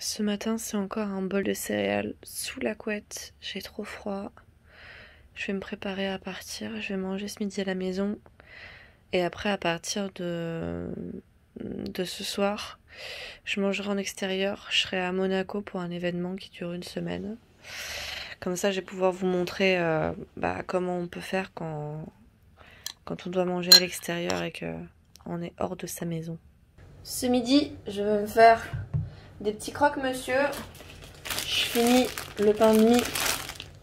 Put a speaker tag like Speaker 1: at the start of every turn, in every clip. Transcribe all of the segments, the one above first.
Speaker 1: Ce matin, c'est encore un bol de céréales sous la couette. J'ai trop froid. Je vais me préparer à partir. Je vais manger ce midi à la maison. Et après, à partir de ce soir, je mangerai en extérieur. Je serai à Monaco pour un événement qui dure une semaine. Comme ça, je vais pouvoir vous montrer comment on peut faire quand on doit manger à l'extérieur et qu'on est hors de sa maison. Ce midi, je vais me faire des petits croque-monsieur. Je finis le pain de mie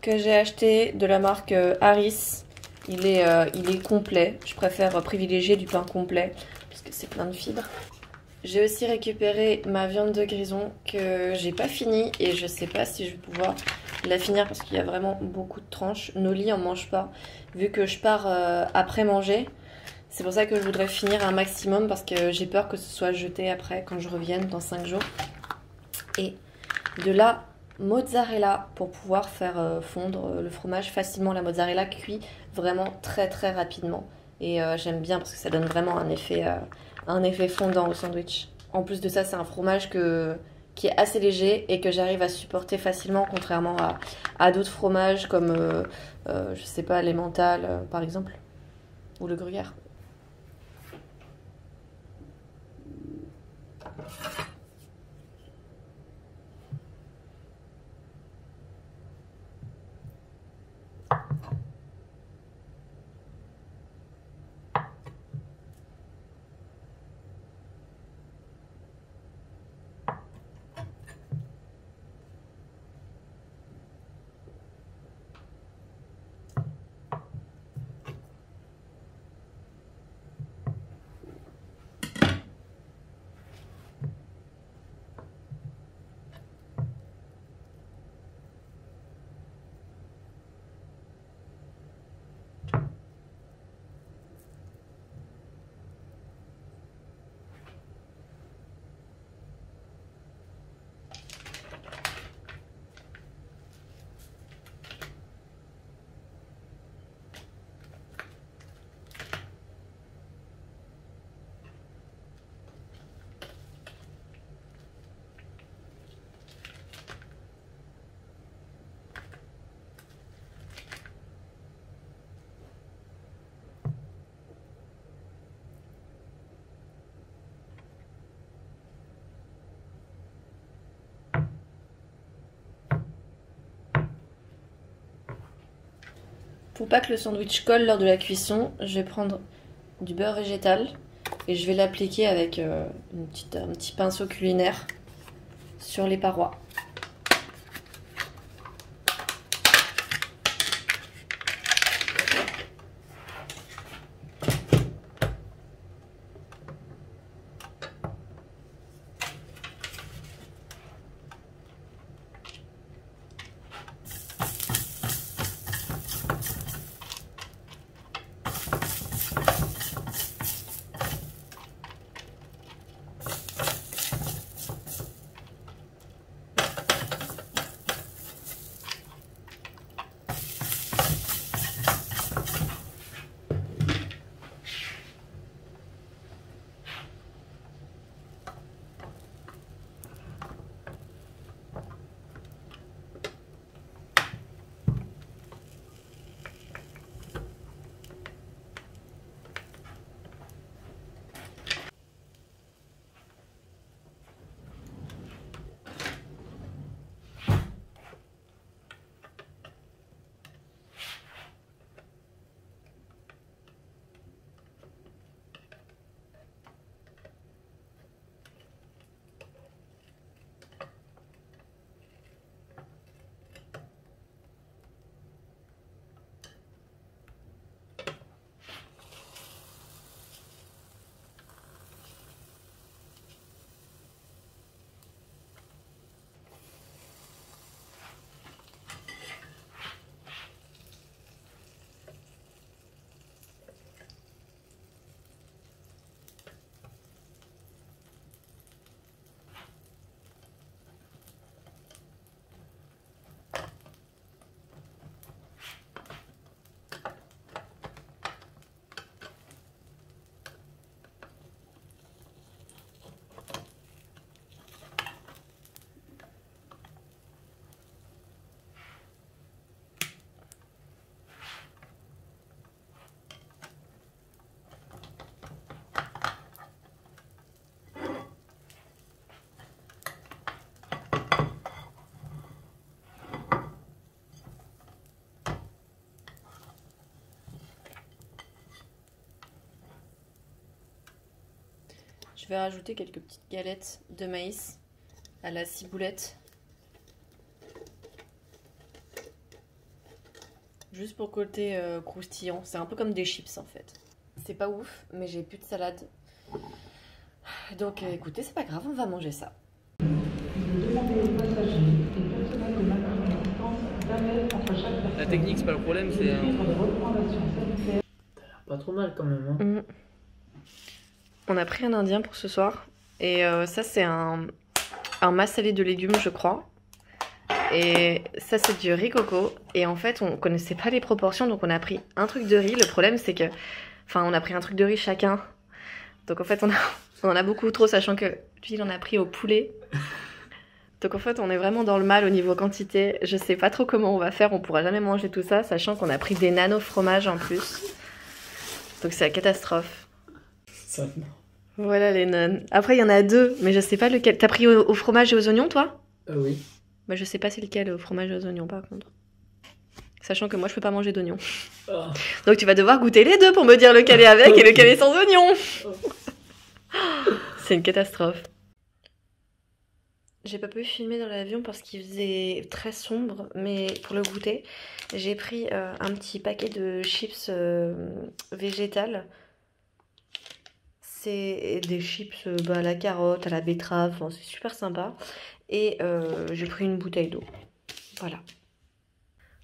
Speaker 1: que j'ai acheté de la marque Harris. Il est complet. Je préfère privilégier du pain complet parce que c'est plein de fibres. J'ai aussi récupéré ma viande de grison que j'ai pas finie et je sais pas si je vais pouvoir la finir parce qu'il y a vraiment beaucoup de tranches. Noli en mange pas vu que je pars après manger. C'est pour ça que je voudrais finir un maximum parce que j'ai peur que ce soit jeté après quand je revienne dans 5 jours. Et de la mozzarella pour pouvoir faire fondre le fromage facilement. La mozzarella cuit vraiment très très rapidement. Et j'aime bien parce que ça donne vraiment un effet fondant au sandwich. En plus de ça, c'est un fromage qui est assez léger et que j'arrive à supporter facilement, contrairement à d'autres fromages comme, je sais pas, l'emmental par exemple, ou le gruyère. Pour pas que le sandwich colle lors de la cuisson, je vais prendre du beurre végétal et je vais l'appliquer avec un petit pinceau culinaire sur les parois. vais rajouter quelques petites galettes de maïs à la ciboulette. Juste pour le côté croustillant. C'est un peu comme des chips en fait. C'est pas ouf, mais j'ai plus de salade. Donc écoutez, c'est pas grave, on va manger ça.
Speaker 2: La technique, c'est pas le problème, c'est... Pas trop mal quand même. Hein.
Speaker 1: On a pris un indien pour ce soir. Et ça, c'est un massalé de légumes, je crois. Et ça, c'est du riz coco. Et en fait, on connaissait pas les proportions, donc on a pris un truc de riz. Le problème, c'est que... Enfin, on a pris un truc de riz chacun. Donc en fait, on en a beaucoup trop, sachant que lui, il en a pris au poulet. Donc en fait, on est vraiment dans le mal au niveau quantité. Je sais pas trop comment on va faire, on pourra jamais manger tout ça, sachant qu'on a pris des nano-fromages en plus. Donc c'est la catastrophe.
Speaker 2: Ça, non.
Speaker 1: Voilà les nonnes. Après, il y en a deux, mais je sais pas lequel. T'as pris au fromage et aux oignons, toi?
Speaker 2: Oui.
Speaker 1: Bah, je sais pas c'est lequel au fromage et aux oignons, par contre. Sachant que moi, je peux pas manger d'oignons.
Speaker 2: Oh.
Speaker 1: Donc tu vas devoir goûter les deux pour me dire lequel est avec et lequel est sans oignons. C'est une catastrophe. J'ai pas pu filmer dans l'avion parce qu'il faisait très sombre, mais pour le goûter, j'ai pris un petit paquet de chips végétales. C'est des chips à la carotte, à la betterave, enfin, c'est super sympa. Et j'ai pris une bouteille d'eau. Voilà.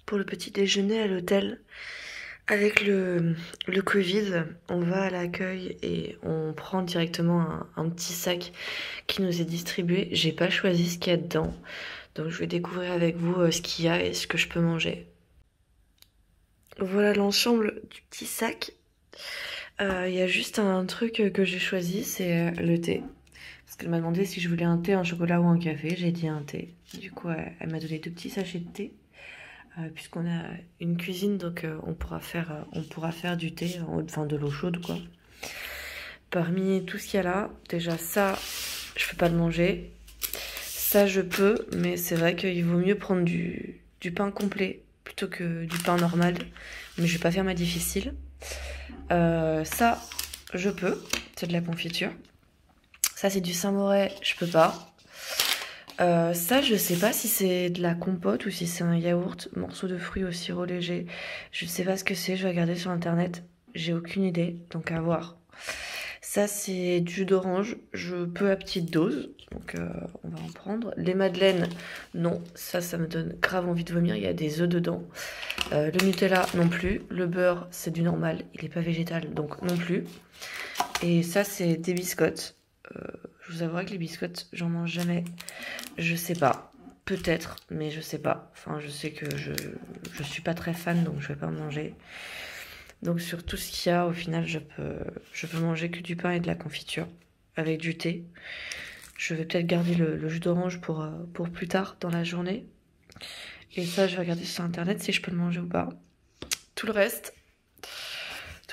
Speaker 1: Pour le petit déjeuner à l'hôtel, avec le Covid, on va à l'accueil et on prend directement un petit sac qui nous est distribué. J'ai pas choisi ce qu'il y a dedans, donc je vais découvrir avec vous ce qu'il y a et ce que je peux manger. Voilà l'ensemble du petit sac. Il y a juste un truc que j'ai choisi, c'est le thé. Parce qu'elle m'a demandé si je voulais un thé, un chocolat ou un café. J'ai dit un thé. Du coup, elle m'a donné 2 petits sachets de thé. Puisqu'on a une cuisine, donc on pourra faire du thé, enfin de l'eau chaude quoi. Parmi tout ce qu'il y a là, déjà ça, je peux pas le manger. Ça je peux, mais c'est vrai qu'il vaut mieux prendre du pain complet plutôt que du pain normal. Mais je vais pas faire ma difficile. Ça, je peux, c'est de la confiture. Ça c'est du Saint-Moré, je peux pas. Ça, je sais pas si c'est de la compote ou si c'est un yaourt, morceau de fruits au sirop léger. Je sais pas ce que c'est, je vais regarder sur internet. J'ai aucune idée, donc à voir. Ça, c'est du jus d'orange. Je peux à petite dose, donc on va en prendre. Les madeleines, non. Ça me donne grave envie de vomir. Il y a des œufs dedans. Le Nutella, non plus. Le beurre, c'est du normal. Il est pas végétal, donc non plus. Et ça, c'est des biscottes. Je vous avouerai que les biscottes, j'en mange jamais. Je sais pas. Peut-être, mais je sais pas. Enfin, je sais que je suis pas très fan, donc je vais pas en manger. Donc sur tout ce qu'il y a, au final, je peux manger que du pain et de la confiture. Avec du thé. Je vais peut-être garder le jus d'orange pour plus tard dans la journée. Et ça, je vais regarder sur internet si je peux le manger ou pas. Tout le reste,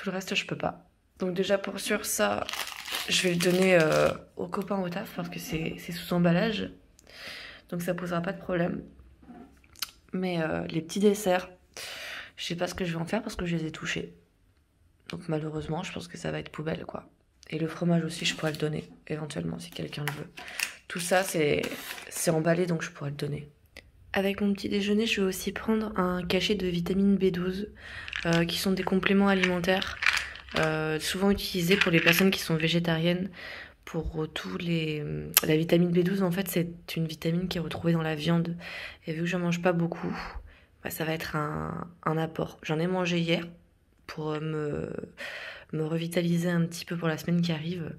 Speaker 1: je peux pas. Donc déjà pour sûr, ça... Je vais le donner aux copains au taf parce que c'est sous emballage. Donc ça posera pas de problème. Mais les petits desserts, je sais pas ce que je vais en faire parce que je les ai touchés. Donc malheureusement, je pense que ça va être poubelle quoi. Et le fromage aussi, je pourrais le donner éventuellement si quelqu'un le veut. Tout ça, c'est emballé donc je pourrais le donner. Avec mon petit déjeuner, je vais aussi prendre un cachet de vitamine B12 qui sont des compléments alimentaires. Souvent utilisé pour les personnes qui sont végétariennes. Pour la vitamine B12, en fait, c'est une vitamine qui est retrouvée dans la viande. Et vu que je mange pas beaucoup, bah, ça va être un apport. J'en ai mangé hier pour me revitaliser un petit peu pour la semaine qui arrive.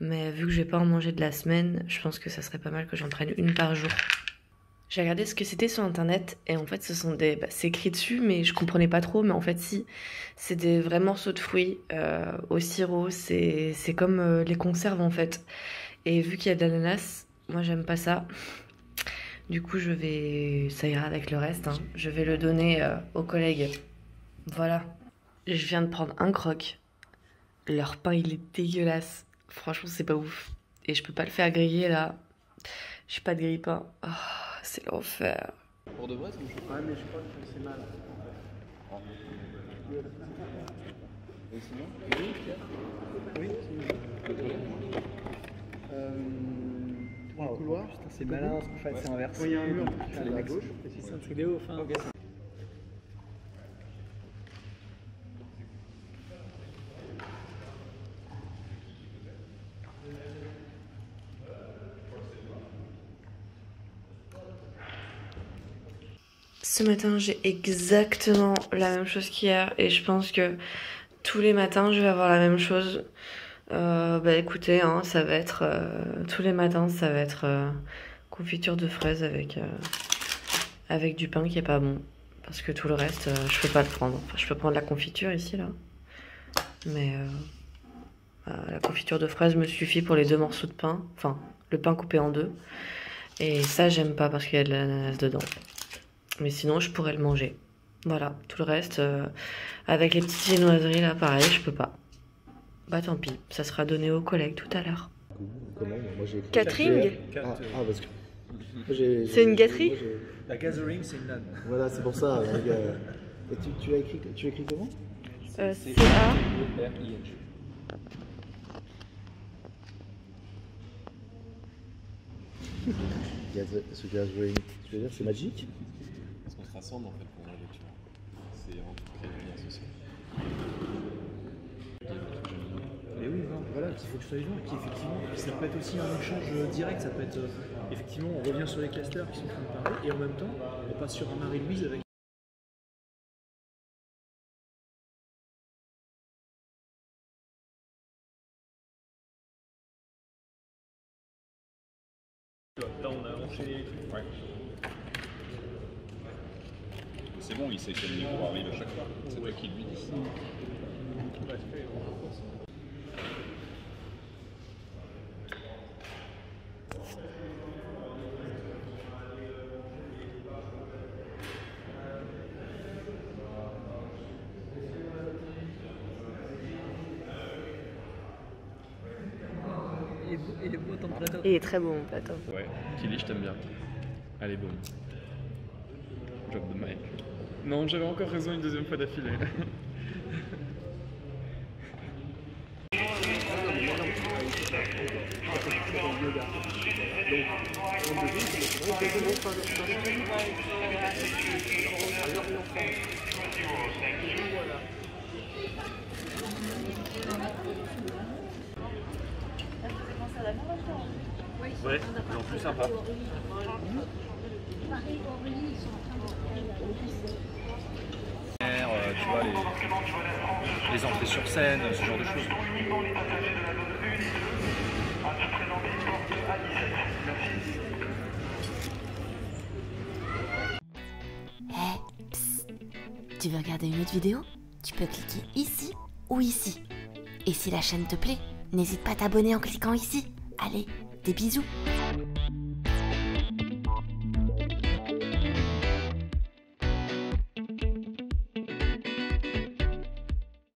Speaker 1: Mais vu que je vais pas en manger de la semaine, je pense que ça serait pas mal que j'en prenne une par jour. J'ai regardé ce que c'était sur internet et en fait ce sont c'est écrit dessus mais je comprenais pas trop, mais en fait si, c'est des vrais morceaux de fruits au sirop, c'est comme les conserves en fait. Et vu qu'il y a de l'ananas, moi j'aime pas ça. Du coup ça ira avec le reste, hein. Je vais le donner aux collègues. Voilà. Je viens de prendre un croc. Leur pain il est dégueulasse. Franchement c'est pas ouf. Et je peux pas le faire griller là. J'ai pas de grille-pain. Oh, c'est l'enfer.
Speaker 2: Pour de vrai, c'est chaud. Ouais, mais je crois que c'est mal. Et sinon? Oui, c'est bon. Wow, couloir, c'est malin, en fait c'est inverse. Il y a un mur, les mecs gauche, c'est ça, c'est des hauts, enfin. Okay.
Speaker 1: Ce matin, j'ai exactement la même chose qu'hier et je pense que tous les matins, je vais avoir la même chose. Bah écoutez, hein, ça va être tous les matins, ça va être confiture de fraises avec du pain qui est pas bon, parce que tout le reste, je peux pas le prendre. Enfin, je peux prendre la confiture ici là, mais la confiture de fraises me suffit pour les 2 morceaux de pain, enfin le pain coupé en 2. Et ça, j'aime pas parce qu'il y a de l'ananas dedans. Mais sinon, je pourrais le manger. Voilà, tout le reste, avec les petites viennoiseries là, pareil, je peux pas. Bah tant pis, ça sera donné aux collègues tout à l'heure.
Speaker 3: Comment? Moi j'ai écrit.
Speaker 1: Catering?
Speaker 3: Parce que.
Speaker 1: C'est une gâterie?
Speaker 2: La gathering, c'est une nanne.
Speaker 3: Voilà, c'est pour ça. Et tu as écrit comment?
Speaker 1: C-A-R-I-N-G.
Speaker 3: Ce gathering, tu veux dire c'est magique?
Speaker 4: Parce qu'on se rassemble en fait pour la lecture. C'est vraiment pour créer du lien social.
Speaker 2: Mais oui, voilà, qu'il faut que je sois vivant, et puis effectivement, ça peut être aussi un échange direct, ça peut être effectivement, on revient sur les clusters qui sont en train de parler, et en même temps, on passe sur un Marie-Louise avec. Là, on a enchaîné les trucs.
Speaker 4: Ouais. C'est bon, il sait quel niveau arrive à chaque fois. C'est toi qui lui dis.
Speaker 2: Il est beau ton plateau.
Speaker 1: Il est très beau mon plateau.
Speaker 4: Ouais, Kili, je t'aime bien. Elle est bonne. Drop the mic. Non, j'avais encore raison une 2e fois d'affilée.
Speaker 2: Ouais, mais en plus sympa. Tu vois, les entrées sur scène, ce genre de choses.
Speaker 5: Tu veux regarder une autre vidéo? Tu peux cliquer ici ou ici. Et si la chaîne te plaît, n'hésite pas à t'abonner en cliquant ici. Allez, des bisous!